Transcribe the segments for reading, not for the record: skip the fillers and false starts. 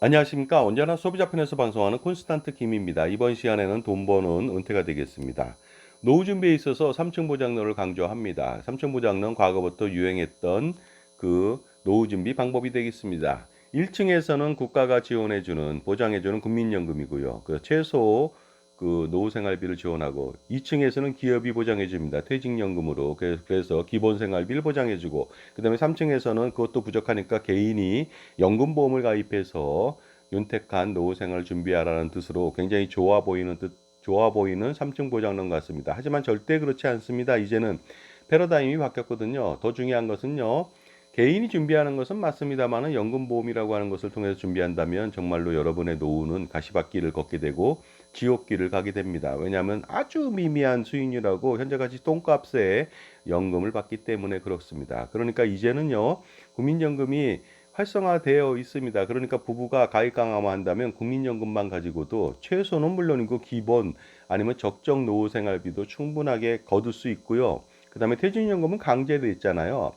안녕하십니까. 언제나 소비자 편에서 방송하는 콘스탄트 김입니다. 이번 시간에는 돈 버는 은퇴가 되겠습니다. 노후 준비에 있어서 3층 보장론을 강조합니다. 3층 보장론 과거부터 유행했던 그 노후 준비 방법이 되겠습니다. 1층에서는 국가가 지원해주는 보장해주는 국민연금이고요. 그 최소 그 노후 생활비를 지원하고 2층에서는 기업이 보장해 줍니다. 퇴직연금으로. 그래서 기본 생활비를 보장해 주고 그다음에 3층에서는 그것도 부족하니까 개인이 연금보험을 가입해서 윤택한 노후 생활을 준비하라는 뜻으로 굉장히 좋아 보이는 3층 보장론 같습니다. 하지만 절대 그렇지 않습니다. 이제는 패러다임이 바뀌었거든요. 더 중요한 것은요. 개인이 준비하는 것은 맞습니다만은 연금보험이라고 하는 것을 통해서 준비한다면 정말로 여러분의 노후는 가시밭길을 걷게 되고 지옥길을 가게 됩니다. 왜냐하면 아주 미미한 수익률하고 현재까지 똥값에 연금을 받기 때문에 그렇습니다. 그러니까 이제는요. 국민연금이 활성화되어 있습니다. 그러니까 부부가 가입 강화한다면 국민연금만 가지고도 최소는 물론이고 기본 아니면 적정 노후 생활비도 충분하게 거둘 수 있고요. 그 다음에 퇴직연금은 강제돼 있잖아요.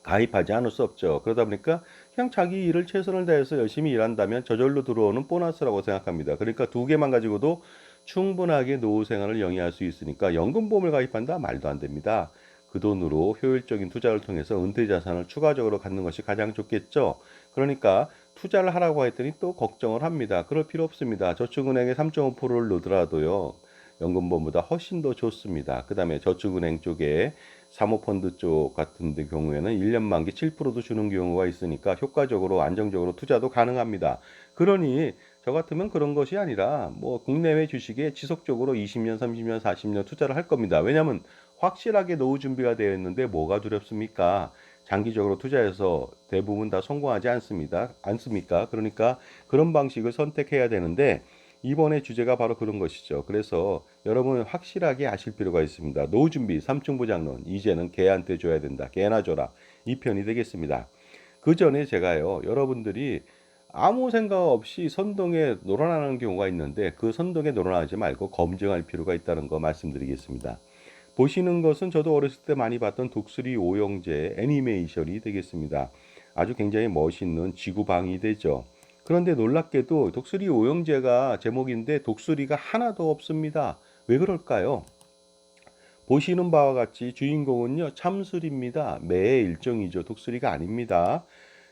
가입하지 않을 수 없죠. 그러다 보니까 그냥 자기 일을 최선을 다해서 열심히 일한다면 저절로 들어오는 보너스라고 생각합니다. 그러니까 두 개만 가지고도 충분하게 노후 생활을 영위할 수 있으니까 연금보험을 가입한다? 말도 안 됩니다. 그 돈으로 효율적인 투자를 통해서 은퇴 자산을 추가적으로 갖는 것이 가장 좋겠죠. 그러니까 투자를 하라고 했더니 또 걱정을 합니다. 그럴 필요 없습니다. 저축은행에 3.5%를 넣더라도요. 연금보험보다 훨씬 더 좋습니다. 그 다음에 저축은행 쪽에 사모펀드 쪽 같은 경우에는 1년 만기 7%도 주는 경우가 있으니까 효과적으로 안정적으로 투자도 가능합니다. 그러니 저 같으면 그런 것이 아니라 뭐 국내외 주식에 지속적으로 20년, 30년, 40년 투자를 할 겁니다. 왜냐하면 확실하게 노후 준비가 되어 있는데 뭐가 두렵습니까? 장기적으로 투자해서 대부분 다 성공하지 않습니까? 그러니까 그런 방식을 선택해야 되는데 이번에 주제가 바로 그런 것이죠. 그래서 여러분 확실하게 아실 필요가 있습니다. 노후 준비 3층 보장론 이제는 개한테 줘야 된다. 개나 줘라. 이 편이 되겠습니다. 그 전에 제가요. 여러분들이 아무 생각 없이 선동에 놀아나는 경우가 있는데 그 선동에 놀아나지 말고 검증할 필요가 있다는 거 말씀드리겠습니다. 보시는 것은 저도 어렸을 때 많이 봤던 독수리 오영재 애니메이션이 되겠습니다. 아주 굉장히 멋있는 지구방위 되죠. 그런데 놀랍게도 독수리 오영재가 제목인데 독수리가 하나도 없습니다. 왜 그럴까요? 보시는 바와 같이 주인공은요 참술입니다. 매의 일종이죠. 독수리가 아닙니다.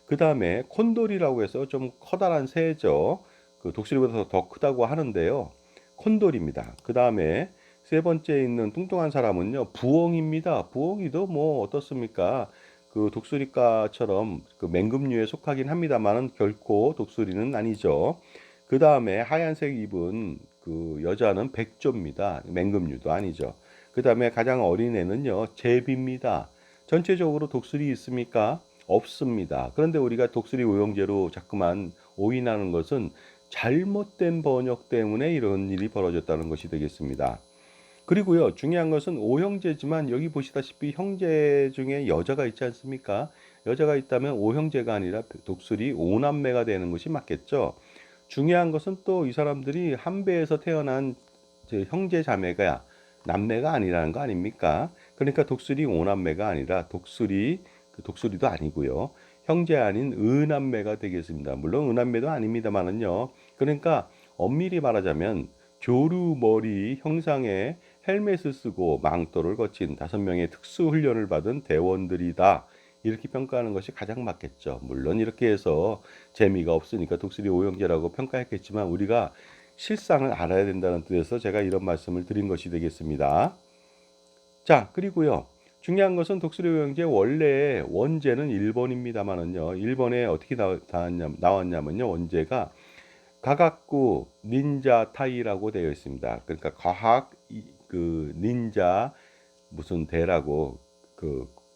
그 다음에 콘돌이라고 해서 좀 커다란 새죠. 그 독수리보다 더 크다고 하는데요. 콘돌입니다. 그 다음에 세 번째 있는 뚱뚱한 사람은요 부엉입니다. 부엉이도 뭐 어떻습니까? 그 독수리과처럼 그 맹금류에 속하긴 합니다만은 결코 독수리는 아니죠. 그 다음에 하얀색 입은 그 여자는 백조입니다. 맹금류도 아니죠. 그 다음에 가장 어린 애는요 제비입니다. 전체적으로 독수리 있습니까? 없습니다. 그런데 우리가 독수리 오형제로 자꾸만 오인하는 것은 잘못된 번역 때문에 이런 일이 벌어졌다는 것이 되겠습니다. 그리고요, 중요한 것은 오형제지만 여기 보시다시피 형제 중에 여자가 있지 않습니까? 여자가 있다면 오형제가 아니라 독수리 오남매가 되는 것이 맞겠죠. 중요한 것은 또 이 사람들이 한 배에서 태어난 형제 자매가 남매가 아니라는 거 아닙니까? 그러니까 독수리 오남매가 아니라 독수리도 아니고요. 형제 아닌 의남매가 되겠습니다. 물론 의남매도 아닙니다만은요. 그러니까 엄밀히 말하자면 조루머리 형상의 헬멧을 쓰고 망토를 거친 5명의 특수 훈련을 받은 대원들이다. 이렇게 평가하는 것이 가장 맞겠죠. 물론 이렇게 해서 재미가 없으니까 독수리 오형제라고 평가했겠지만 우리가 실상을 알아야 된다는 뜻에서 제가 이런 말씀을 드린 것이 되겠습니다. 자, 그리고요. 중요한 것은 독수리 오형제 원래 원제는 1번입니다만은요. 1번에 어떻게 나왔냐면요. 원제가 가각구 닌자 타이라고 되어 있습니다. 그러니까 과학 그 닌자 무슨 대라고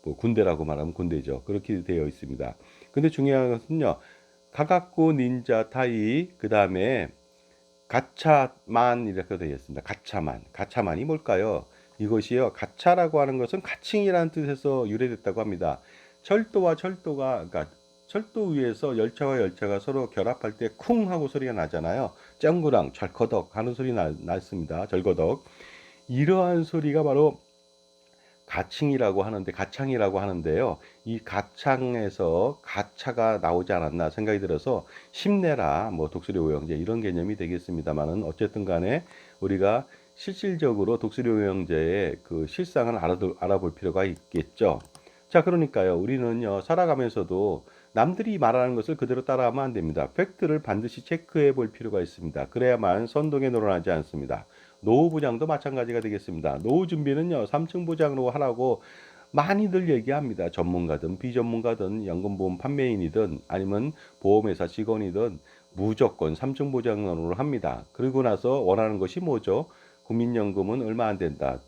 뭐 군대라고 말하면 군대죠. 그렇게 되어 있습니다. 근데 중요한 것은요. 가각구 닌자 타이 그다음에 가차만 이렇게 되어 있습니다. 가차만. 가차만이 뭘까요? 이것이요. 가차라고 하는 것은 가칭이라는 뜻에서 유래됐다고 합니다. 그러니까 철도 위에서 열차와 열차가 서로 결합할 때 쿵 하고 소리가 나잖아요. 짱구랑 철커덕 하는 소리 났습니다. 절거덕. 이러한 소리가 바로 가칭이라고 하는데 가창이라고 하는데요. 이 가창에서 가차가 나오지 않았나 생각이 들어서 심내라 뭐 독수리 오형제 이런 개념이 되겠습니다만은 어쨌든 간에 우리가 실질적으로 독수리 오형제의 그 실상을 알아볼 필요가 있겠죠. 자, 그러니까요. 우리는요, 살아가면서도 남들이 말하는 것을 그대로 따라하면 안 됩니다. 팩트를 반드시 체크해 볼 필요가 있습니다. 그래야만 선동에 놀아나지 않습니다. 노후 부장도 마찬가지가 되겠습니다. 노후 준비는요, 3층 보장으로 하라고 많이들 얘기합니다. 전문가든 비전문가든 연금보험 판매인이든 아니면 보험회사 직원이든 무조건 3층 보장으로 합니다. 그리고 나서 원하는 것이 뭐죠? 국민연금은 얼마 안 된다.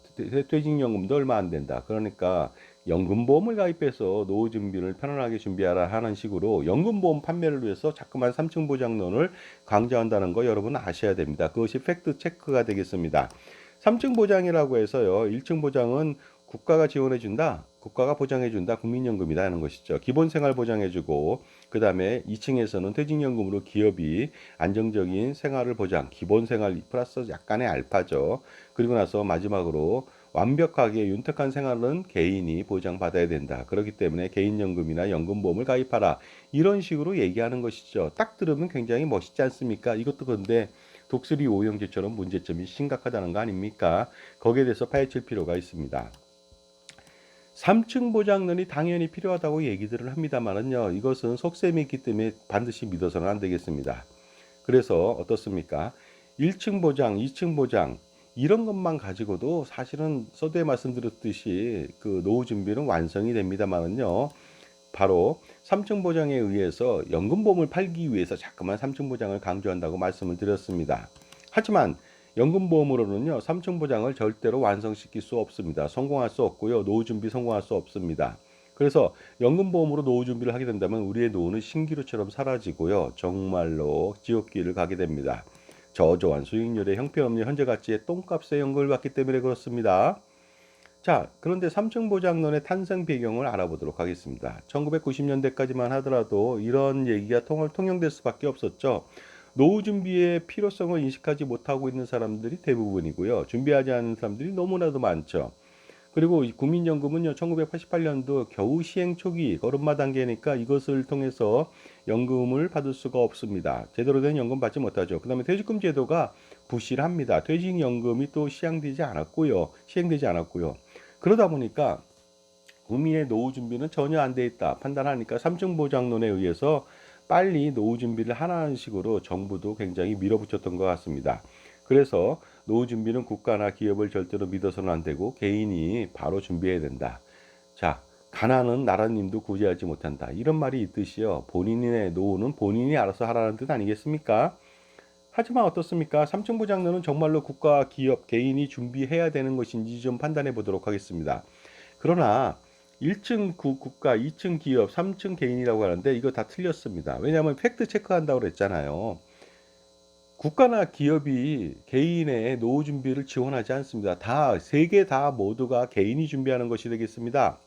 퇴직연금도 얼마 안 된다. 그러니까 연금보험을 가입해서 노후 준비를 편안하게 준비하라 하는 식으로 연금보험 판매를 위해서 자꾸만 3층 보장론을 강조한다는 거 여러분 아셔야 됩니다. 그것이 팩트 체크가 되겠습니다. 3층 보장이라고 해서요. 1층 보장은 국가가 지원해 준다. 국가가 보장해 준다. 국민연금이다 하는 것이죠. 기본생활 보장해 주고 그다음에 2층에서는 퇴직연금으로 기업이 안정적인 생활을 보장, 기본생활 플러스 약간의 알파죠. 그리고 나서 마지막으로 완벽하게 윤택한 생활은 개인이 보장받아야 된다. 그렇기 때문에 개인연금이나 연금보험을 가입하라. 이런 식으로 얘기하는 것이죠. 딱 들으면 굉장히 멋있지 않습니까? 이것도 그런데 독수리 오형제처럼 문제점이 심각하다는 거 아닙니까? 거기에 대해서 파헤칠 필요가 있습니다. 3층 보장론이 당연히 필요하다고 얘기들을 합니다만은요. 이것은 속셈이 있기 때문에 반드시 믿어서는 안 되겠습니다. 그래서 어떻습니까? 1층 보장, 2층 보장 이런 것만 가지고도 사실은 서두에 말씀드렸듯이 그 노후 준비는 완성이 됩니다만은요. 바로 3층 보장에 의해서 연금보험을 팔기 위해서 자꾸만 3층 보장을 강조한다고 말씀을 드렸습니다. 하지만 연금보험으로는요, 3층 보장을 절대로 완성시킬 수 없습니다. 성공할 수 없고요, 노후 준비 성공할 수 없습니다. 그래서 연금보험으로 노후 준비를 하게 된다면 우리의 노후는 신기루처럼 사라지고요, 정말로 지옥길을 가게 됩니다. 저조한 수익률에 형편없는 현재 가치의 똥값에 연금을 받기 때문에 그렇습니다. 자, 그런데 3층 보장론의 탄생 배경을 알아보도록 하겠습니다. 1990년대까지만 하더라도 이런 얘기가 통용될 수밖에 없었죠. 노후 준비의 필요성을 인식하지 못하고 있는 사람들이 대부분이고요. 준비하지 않은 사람들이 너무나도 많죠. 그리고 국민연금은요, 1988년도 겨우 시행 초기 걸음마 단계니까 이것을 통해서 연금을 받을 수가 없습니다. 제대로 된 연금 받지 못하죠. 그 다음에 퇴직금 제도가 부실합니다. 퇴직연금이 또 시행되지 않았고요. 그러다 보니까 국민의 노후 준비는 전혀 안 돼 있다 판단하니까 3층 보장론에 의해서 빨리 노후 준비를 하라는 식으로 정부도 굉장히 밀어붙였던 것 같습니다. 그래서 노후 준비는 국가나 기업을 절대로 믿어서는 안 되고 개인이 바로 준비해야 된다. 자, 가난은 나라님도 구제하지 못한다. 이런 말이 있듯이요. 본인의 노후는 본인이 알아서 하라는 뜻 아니겠습니까? 하지만 어떻습니까? 3층 보장론은 정말로 국가, 기업, 개인이 준비해야 되는 것인지 좀 판단해 보도록 하겠습니다. 그러나 1층 국가, 2층 기업, 3층 개인이라고 하는데 이거 다 틀렸습니다. 왜냐하면 팩트 체크한다고 그랬잖아요. 국가나 기업이 개인의 노후 준비를 지원하지 않습니다. 세 개 다 모두가 개인이 준비하는 것이 되겠습니다.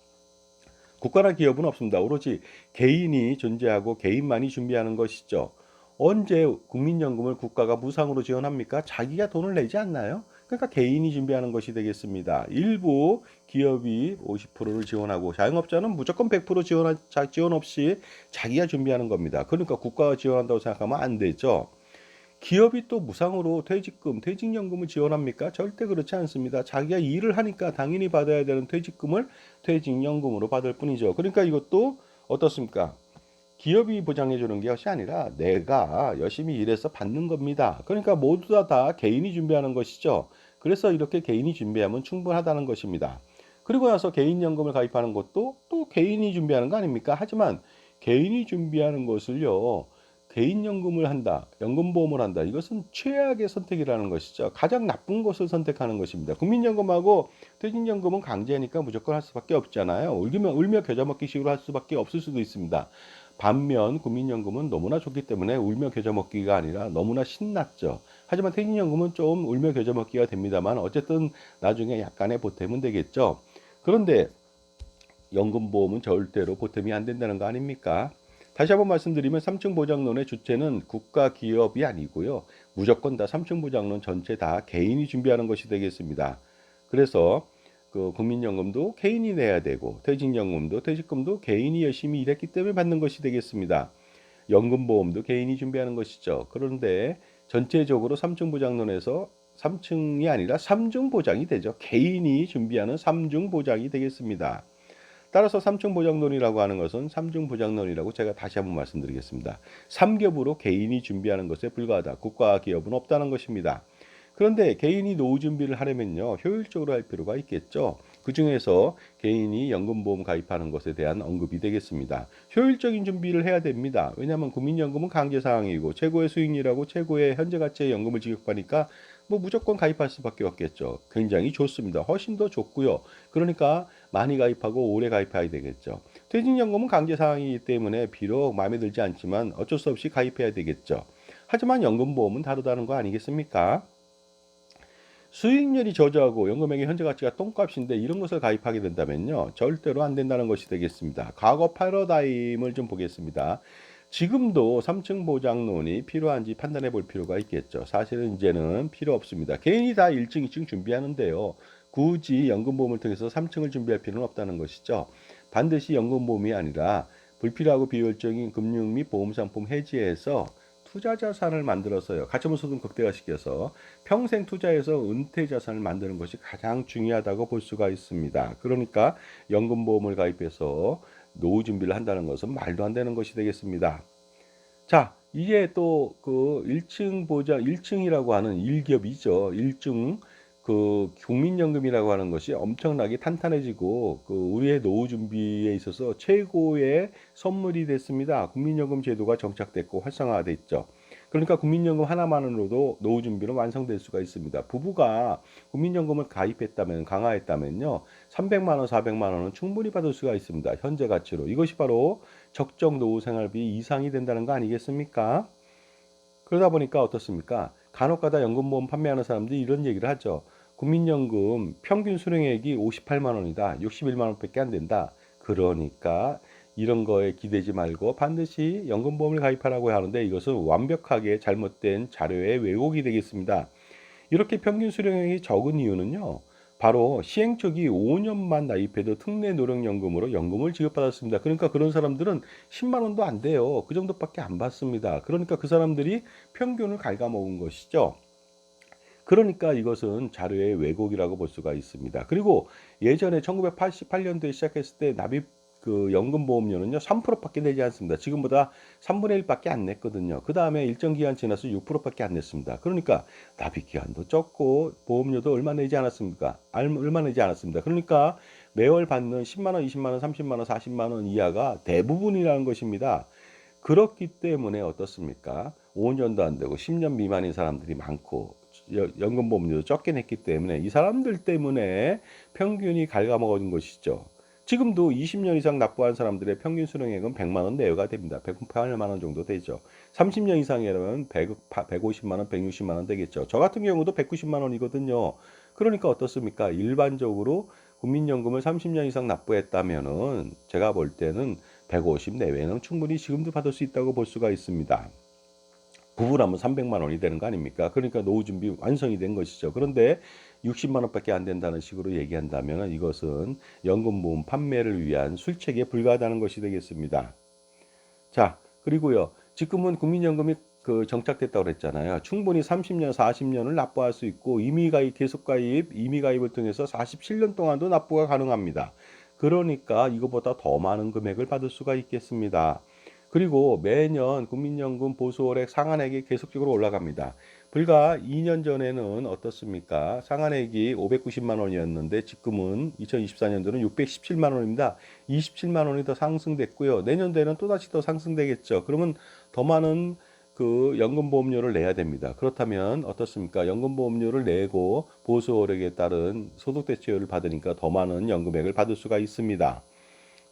국가나 기업은 없습니다. 오로지 개인이 존재하고 개인만이 준비하는 것이죠. 언제 국민연금을 국가가 무상으로 지원합니까? 자기가 돈을 내지 않나요? 그러니까 개인이 준비하는 것이 되겠습니다. 일부 기업이 50%를 지원하고 자영업자는 무조건 100% 지원 없이 자기가 준비하는 겁니다. 그러니까 국가가 지원한다고 생각하면 안 되죠. 기업이 또 무상으로 퇴직금, 퇴직연금을 지원합니까? 절대 그렇지 않습니다. 자기가 일을 하니까 당연히 받아야 되는 퇴직금을 퇴직연금으로 받을 뿐이죠. 그러니까 이것도 어떻습니까? 기업이 보장해 주는 것이 아니라 내가 열심히 일해서 받는 겁니다. 그러니까 모두 다 개인이 준비하는 것이죠. 그래서 이렇게 개인이 준비하면 충분하다는 것입니다. 그리고 나서 개인연금을 가입하는 것도 또 개인이 준비하는 거 아닙니까? 하지만 개인이 준비하는 것을요. 개인연금을 한다, 연금보험을 한다. 이것은 최악의 선택이라는 것이죠. 가장 나쁜 것을 선택하는 것입니다. 국민연금하고 퇴직연금은 강제니까 무조건 할 수밖에 없잖아요. 울며 겨자 먹기식으로 할 수밖에 없을 수도 있습니다. 반면 국민연금은 너무나 좋기 때문에 울며 겨자 먹기가 아니라 너무나 신났죠. 하지만 퇴직연금은 좀 울며 겨자 먹기가 됩니다만 어쨌든 나중에 약간의 보탬은 되겠죠. 그런데 연금보험은 절대로 보탬이 안 된다는 거 아닙니까? 다시 한번 말씀드리면 3층 보장론의 주체는 국가 기업이 아니고요. 무조건 다 3층 보장론 전체 다 개인이 준비하는 것이 되겠습니다. 그래서 그 국민연금도 개인이 내야 되고 퇴직연금도 퇴직금도 개인이 열심히 일했기 때문에 받는 것이 되겠습니다. 연금보험도 개인이 준비하는 것이죠. 그런데 전체적으로 삼중보장론에서 3층이 아니라 3중 보장이 되죠. 개인이 준비하는 3중 보장이 되겠습니다. 따라서 3층 보장론이라고 하는 것은 3중 보장론이라고 제가 다시 한번 말씀드리겠습니다. 3겹으로 개인이 준비하는 것에 불과하다. 국가 기업은 없다는 것입니다. 그런데 개인이 노후 준비를 하려면요, 효율적으로 할 필요가 있겠죠. 그 중에서 개인이 연금보험 가입하는 것에 대한 언급이 되겠습니다. 효율적인 준비를 해야 됩니다. 왜냐하면 국민연금은 강제사항이고 최고의 수익률하고 최고의 현재 가치의 연금을 지급하니까 뭐 무조건 가입할 수밖에 없겠죠. 굉장히 좋습니다. 훨씬 더 좋고요. 그러니까 많이 가입하고 오래 가입해야 되겠죠. 퇴직연금은 강제사항이기 때문에 비록 마음에 들지 않지만 어쩔 수 없이 가입해야 되겠죠. 하지만 연금보험은 다르다는 거 아니겠습니까? 수익률이 저조하고 연금액의 현재 가치가 똥값인데 이런 것을 가입하게 된다면요, 절대로 안 된다는 것이 되겠습니다. 과거 패러다임을 좀 보겠습니다. 지금도 3층 보장론이 필요한지 판단해 볼 필요가 있겠죠. 사실은 이제는 필요 없습니다. 개인이 다 1층, 2층 준비하는데요, 굳이 연금보험을 통해서 3층을 준비할 필요는 없다는 것이죠. 반드시 연금보험이 아니라 불필요하고 비효율적인 금융 및 보험상품 해지해서 투자 자산을 만들어서요, 가처분 소득 극대화시켜서 평생 투자해서 은퇴 자산을 만드는 것이 가장 중요하다고 볼 수가 있습니다. 그러니까 연금보험을 가입해서 노후 준비를 한다는 것은 말도 안 되는 것이 되겠습니다. 자, 이게 또 그 1층 보장, 1층이라고 하는 일겹이죠. 1층 그 국민연금이라고 하는 것이 엄청나게 탄탄해지고 그 우리의 노후 준비에 있어서 최고의 선물이 됐습니다. 국민연금 제도가 정착됐고 활성화됐죠. 그러니까 국민연금 하나만으로도 노후 준비는 완성될 수가 있습니다. 부부가 국민연금을 가입했다면, 강화했다면요, 300만 원, 400만 원은 충분히 받을 수가 있습니다. 현재 가치로. 이것이 바로 적정 노후 생활비 이상이 된다는 거 아니겠습니까? 그러다 보니까 어떻습니까? 간혹가다 연금보험 판매하는 사람들이 이런 얘기를 하죠. 국민연금 평균 수령액이 58만 원이다. 61만 원밖에 안 된다. 그러니까 이런 거에 기대지 말고 반드시 연금보험을 가입하라고 하는데, 이것은 완벽하게 잘못된 자료의 왜곡이 되겠습니다. 이렇게 평균 수령액이 적은 이유는요, 바로 시행 초기 5년만 납입해도 특례 노령연금으로 연금을 지급받았습니다. 그러니까 그런 사람들은 10만 원도 안 돼요. 그 정도밖에 안 받습니다. 그러니까 그 사람들이 평균을 갉아먹은 것이죠. 그러니까 이것은 자료의 왜곡이라고 볼 수가 있습니다. 그리고 예전에 1988년도에 시작했을 때 납입 그 연금보험료는요 3%밖에 내지 않습니다. 지금보다 3분의 1밖에 안 냈거든요. 그 다음에 일정 기간 지나서 6%밖에 안 냈습니다. 그러니까 납입 기간도 적고 보험료도 얼마 내지 않았습니까? 얼마 내지 않았습니다. 그러니까 매월 받는 10만 원, 20만 원, 30만 원, 40만 원 이하가 대부분이라는 것입니다. 그렇기 때문에 어떻습니까? 5년도 안 되고 10년 미만인 사람들이 많고 연금보험료도 적게 냈기 때문에 이 사람들 때문에 평균이 갉아먹어진 것이죠. 지금도 20년 이상 납부한 사람들의 평균 수령액은 100만 원 내외가 됩니다. 108만 원 정도 되죠. 30년 이상이라면 150만 원, 160만 원 되겠죠. 저 같은 경우도 190만 원이거든요. 그러니까 어떻습니까? 일반적으로 국민연금을 30년 이상 납부했다면은 제가 볼 때는 150 내외는 충분히 지금도 받을 수 있다고 볼 수가 있습니다. 부부라면 300만 원이 되는 거 아닙니까? 그러니까 노후 준비 완성이 된 것이죠. 그런데 60만 원밖에 안 된다는 식으로 얘기한다면 이것은 연금보험 판매를 위한 술책에 불과하다는 것이 되겠습니다. 자, 그리고요, 지금은 국민연금이 그 정착됐다고 그랬잖아요. 충분히 30년, 40년을 납부할 수 있고 임의가입, 계속가입, 임의가입을 통해서 47년 동안도 납부가 가능합니다. 그러니까 이거보다 더 많은 금액을 받을 수가 있겠습니다. 그리고 매년 국민연금 보수월액 상한액이 계속적으로 올라갑니다. 불과 2년 전에는 어떻습니까? 상한액이 590만 원이었는데 지금은 2024년도는 617만 원입니다. 27만 원이 더 상승됐고요. 내년도에는 또다시 더 상승되겠죠. 그러면 더 많은 그 연금보험료를 내야 됩니다. 그렇다면 어떻습니까? 연금보험료를 내고 보수월액에 따른 소득대체율을 받으니까 더 많은 연금액을 받을 수가 있습니다.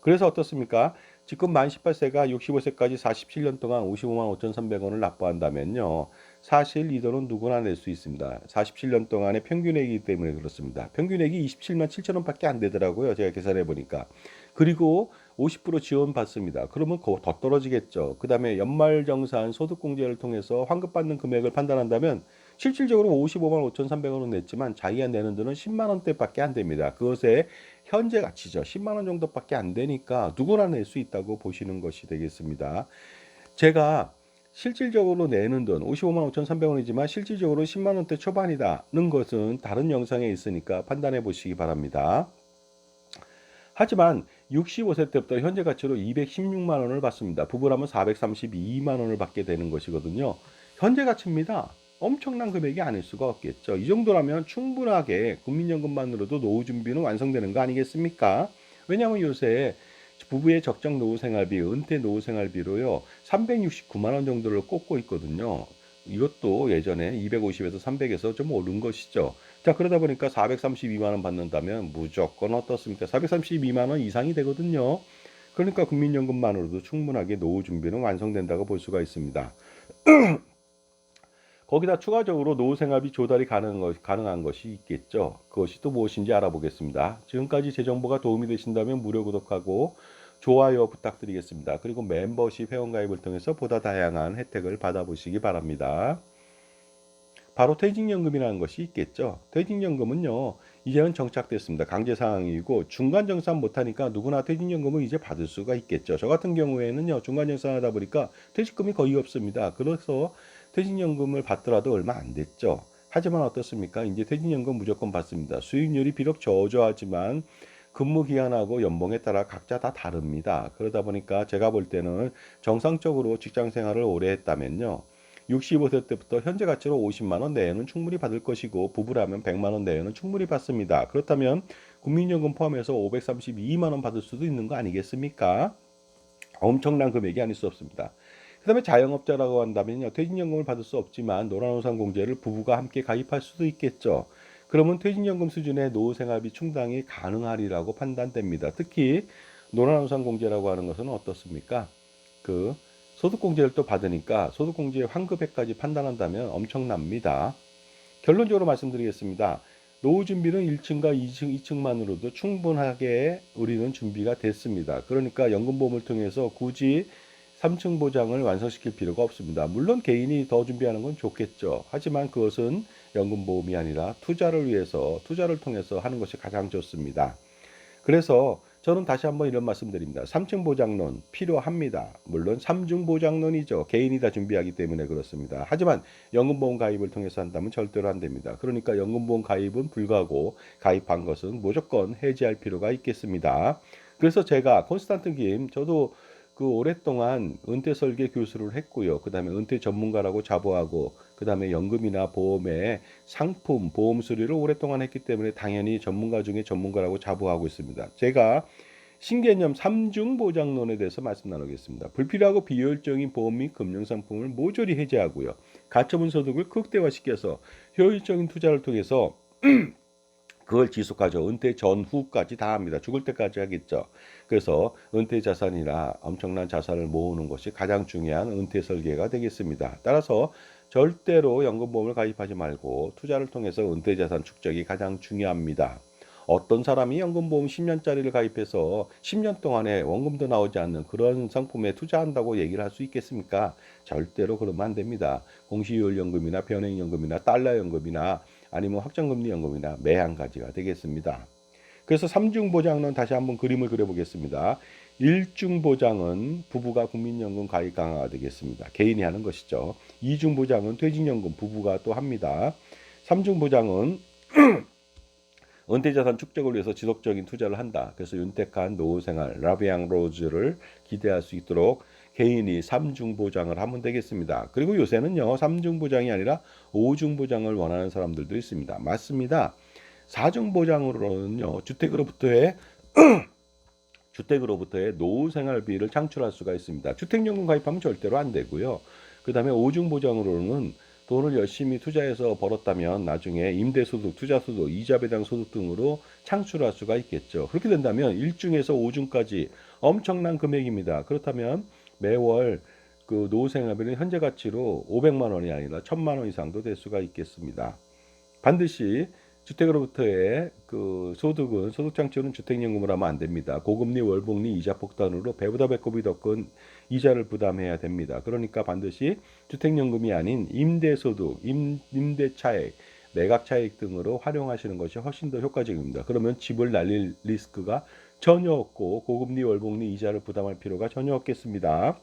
그래서 어떻습니까? 지금 만 18세가 65세까지 47년 동안 55만 5,300원을 납부한다면요, 사실 이 돈은 누구나 낼 수 있습니다. 47년 동안의 평균액이기 때문에 그렇습니다. 평균액이 27만 7천 원밖에 안 되더라고요. 제가 계산해 보니까. 그리고 50% 지원받습니다. 그러면 더 떨어지겠죠. 그 다음에 연말정산 소득공제를 통해서 환급받는 금액을 판단한다면 실질적으로 55만 5,300원은 냈지만 자기가 내는 돈은 10만 원대밖에 안 됩니다. 그것의 현재 가치죠. 10만 원 정도밖에 안 되니까 누구나 낼 수 있다고 보시는 것이 되겠습니다. 제가 실질적으로 내는 돈 55만 5,300원이지만 실질적으로 10만 원대 초반이다는 것은 다른 영상에 있으니까 판단해 보시기 바랍니다. 하지만 65세 때부터 현재 가치로 216만 원을 받습니다. 부부라면 432만 원을 받게 되는 것이거든요. 현재 가치입니다. 엄청난 금액이 아닐 수가 없겠죠. 이 정도라면 충분하게 국민연금만으로도 노후 준비는 완성되는 거 아니겠습니까? 왜냐하면 요새 부부의 적정 노후 생활비, 은퇴 노후 생활비로요 369만 원 정도를 꽂고 있거든요. 이것도 예전에 250에서 300에서 좀 오른 것이죠. 자, 그러다 보니까 432만 원 받는다면 무조건 어떻습니까? 432만 원 이상이 되거든요. 그러니까 국민연금만으로도 충분하게 노후 준비는 완성된다고 볼 수가 있습니다. 거기다 추가적으로 노후 생활비 조달이 가능한 것이 있겠죠. 그것이 또 무엇인지 알아보겠습니다. 지금까지 제 정보가 도움이 되신다면 무료 구독하고 좋아요 부탁드리겠습니다. 그리고 멤버십 회원가입을 통해서 보다 다양한 혜택을 받아보시기 바랍니다. 바로 퇴직연금이라는 것이 있겠죠. 퇴직연금은요, 이제는 정착됐습니다. 강제 상황이고 중간 정산 못하니까 누구나 퇴직연금을 이제 받을 수가 있겠죠. 저 같은 경우에는요, 중간 정산하다 보니까 퇴직금이 거의 없습니다. 그래서 퇴직연금을 받더라도 얼마 안 됐죠. 하지만 어떻습니까? 이제 퇴직연금 무조건 받습니다. 수익률이 비록 저조하지만 근무 기간하고 연봉에 따라 각자 다 다릅니다. 그러다 보니까 제가 볼 때는 정상적으로 직장 생활을 오래 했다면요. 65세 때부터 현재 가치로 50만 원 내에는 충분히 받을 것이고 부부라면 100만 원 내에는 충분히 받습니다. 그렇다면 국민연금 포함해서 532만 원 받을 수도 있는 거 아니겠습니까? 엄청난 금액이 아닐 수 없습니다. 그 다음에 자영업자라고 한다면요. 퇴직연금을 받을 수 없지만 노란우산공제를 부부가 함께 가입할 수도 있겠죠. 그러면 퇴직연금 수준의 노후생활비 충당이 가능하리라고 판단됩니다. 특히 노란우산공제라고 하는 것은 어떻습니까? 그 소득공제를 또 받으니까 소득공제의 환급액까지 판단한다면 엄청납니다. 결론적으로 말씀드리겠습니다. 노후 준비는 1층과 2층만으로도 충분하게 우리는 준비가 됐습니다. 그러니까 연금보험을 통해서 굳이 3층 보장을 완성시킬 필요가 없습니다. 물론 개인이 더 준비하는 건 좋겠죠. 하지만 그것은 연금보험이 아니라 투자를 위해서 투자를 통해서 하는 것이 가장 좋습니다. 그래서 저는 다시 한번 이런 말씀드립니다. 3층 보장론 필요합니다. 물론 3중 보장론이죠. 개인이 다 준비하기 때문에 그렇습니다. 하지만 연금보험 가입을 통해서 한다면 절대로 안 됩니다. 그러니까 연금보험 가입은 불가하고 가입한 것은 무조건 해지할 필요가 있겠습니다. 그래서 제가 콘스탄트 김 저도 그 오랫동안 은퇴 설계 교수를 했고요. 그 다음에 은퇴 전문가라고 자부하고 그 다음에 연금이나 보험의 상품, 보험 수리를 오랫동안 했기 때문에 당연히 전문가 중에 전문가라고 자부하고 있습니다. 제가 신개념 3중 보장론에 대해서 말씀 나누겠습니다. 불필요하고 비효율적인 보험 및 금융상품을 모조리 해제하고요. 가처분 소득을 극대화시켜서 효율적인 투자를 통해서 그걸 지속하죠. 은퇴 전후까지 다 합니다. 죽을 때까지 하겠죠. 그래서 은퇴 자산이나 엄청난 자산을 모으는 것이 가장 중요한 은퇴 설계가 되겠습니다. 따라서 절대로 연금보험을 가입하지 말고 투자를 통해서 은퇴 자산 축적이 가장 중요합니다. 어떤 사람이 연금보험 10년짜리를 가입해서 10년 동안에 원금도 나오지 않는 그런 상품에 투자한다고 얘기를 할 수 있겠습니까? 절대로 그러면 안 됩니다. 공시이율연금이나 변액연금이나 달러연금이나 아니면 확정금리연금이나 매 한 가지가 되겠습니다. 그래서 3중 보장론 다시 한번 그림을 그려보겠습니다. 1중 보장은 부부가 국민연금 가입 강화가 되겠습니다. 개인이 하는 것이죠. 2중 보장은 퇴직연금 부부가 또 합니다. 3중 보장은 은퇴자산 축적을 위해서 지속적인 투자를 한다. 그래서 윤택한 노후생활 라비앙 로즈를 기대할 수 있도록 개인이 3중 보장을 하면 되겠습니다. 그리고 요새는요 3중 보장이 아니라 5중 보장을 원하는 사람들도 있습니다. 맞습니다. 4중 보장으로는요 주택으로부터의 노후생활비를 창출할 수가 있습니다. 주택연금 가입하면 절대로 안 되고요. 그 다음에 5중 보장으로는 돈을 열심히 투자해서 벌었다면 나중에 임대소득, 투자소득, 이자배당 소득 등으로 창출할 수가 있겠죠. 그렇게 된다면 1중에서 5중까지 엄청난 금액입니다. 그렇다면 매월 그 노후생활비는 현재 가치로 500만 원이 아니라 1000만 원 이상도 될 수가 있겠습니다. 반드시 주택으로부터의 그 소득은 소득 창출은 주택연금을 하면 안 됩니다. 고금리 월복리 이자 폭탄으로 배보다 배꼽이 더 큰 이자를 부담해야 됩니다. 그러니까 반드시 주택연금이 아닌 임대소득, 임대차액, 매각차익 등으로 활용하시는 것이 훨씬 더 효과적입니다. 그러면 집을 날릴 리스크가 전혀 없고 고금리 월복리 이자를 부담할 필요가 전혀 없겠습니다.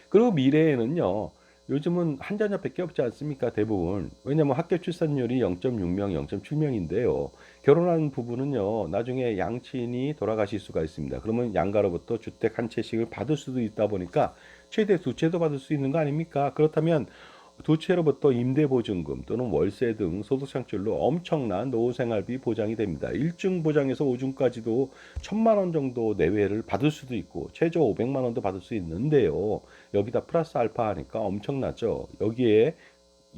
그리고 미래에는요. 요즘은 한자녀밖에 없지 않습니까? 대부분. 왜냐면 합계 출산율이 0.6명, 0.7명인데요. 결혼한 부부는요. 나중에 양친이 돌아가실 수가 있습니다. 그러면 양가로부터 주택 한 채씩을 받을 수도 있다 보니까 최대 두 채도 받을 수 있는 거 아닙니까? 그렇다면 두 채로부터 임대보증금 또는 월세 등 소득 창출로 엄청난 노후 생활비 보장이 됩니다. 1중 보장에서 5중까지도 1,000만 원 정도 내외를 받을 수도 있고 최저 500만 원도 받을 수 있는데요. 여기다 플러스 알파 하니까 엄청나죠. 여기에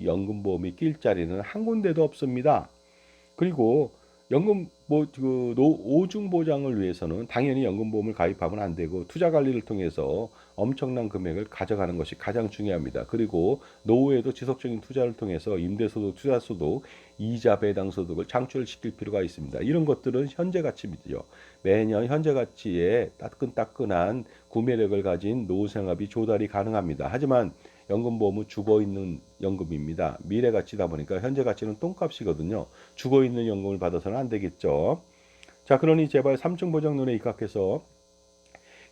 연금보험이 낄 자리는 한 군데도 없습니다. 그리고 연금 그 오중 보장을 위해서는 당연히 연금보험을 가입하면 안 되고 투자 관리를 통해서 엄청난 금액을 가져가는 것이 가장 중요합니다. 그리고 노후에도 지속적인 투자를 통해서 임대소득, 투자소득, 이자 배당 소득을 창출시킬 필요가 있습니다. 이런 것들은 현재 가치이죠. 매년 현재 가치에 따끈따끈한 구매력을 가진 노후 생활비 조달이 가능합니다. 하지만 연금보험은 죽어있는 연금입니다. 미래 가치다 보니까 현재 가치는 똥값이거든요. 죽어있는 연금을 받아서는 안 되겠죠. 자, 그러니 제발 삼층 보장론에 입각해서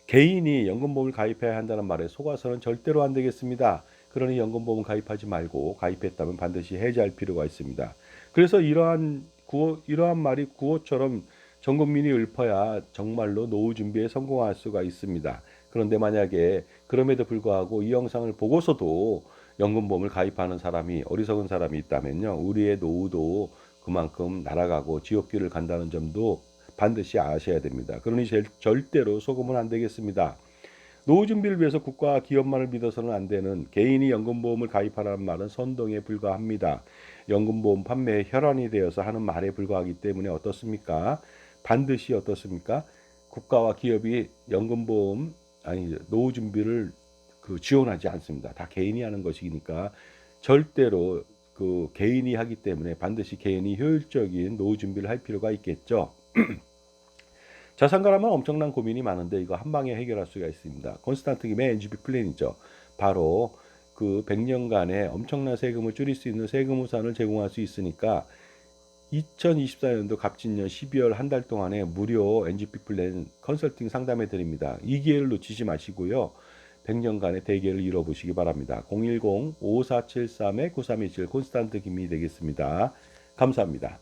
개인이 연금보험을 가입해야 한다는 말에 속아서는 절대로 안 되겠습니다. 그러니 연금보험 가입하지 말고 가입했다면 반드시 해지할 필요가 있습니다. 그래서 이러한 말이 구호처럼 전 국민이 읊어야 정말로 노후 준비에 성공할 수가 있습니다. 그런데 만약에 그럼에도 불구하고 이 영상을 보고서도 연금보험을 가입하는 사람이 어리석은 사람이 있다면요. 우리의 노후도 그만큼 날아가고 지옥길을 간다는 점도 반드시 아셔야 됩니다. 그러니 절대로 속으면 안 되겠습니다. 노후 준비를 위해서 국가와 기업만을 믿어서는 안 되는 개인이 연금보험을 가입하라는 말은 선동에 불과합니다. 연금보험 판매의 혈안이 되어서 하는 말에 불과하기 때문에 어떻습니까? 반드시 어떻습니까? 국가와 기업이 연금보험 노후 준비를 지원하지 않습니다. 다 개인이 하는 것이니까 절대로 그 개인이 하기 때문에 반드시 개인이 효율적인 노후 준비를 할 필요가 있겠죠. 자산가라면 엄청난 고민이 많은데 이거 한 방에 해결할 수가 있습니다. 콘스탄트 김의 NGP 플랜이죠. 바로 그 100년간의 엄청난 세금을 줄일 수 있는 세금 우산을 제공할 수 있으니까 2024년도 갑진년 12월 한 달 동안에 무료 NGP 플랜 컨설팅 상담해 드립니다. 이 기회를 놓치지 마시고요. 100년간의 대계를 이뤄보시기 바랍니다. 010-5473-9327 콘스탄트 김이 되겠습니다. 감사합니다.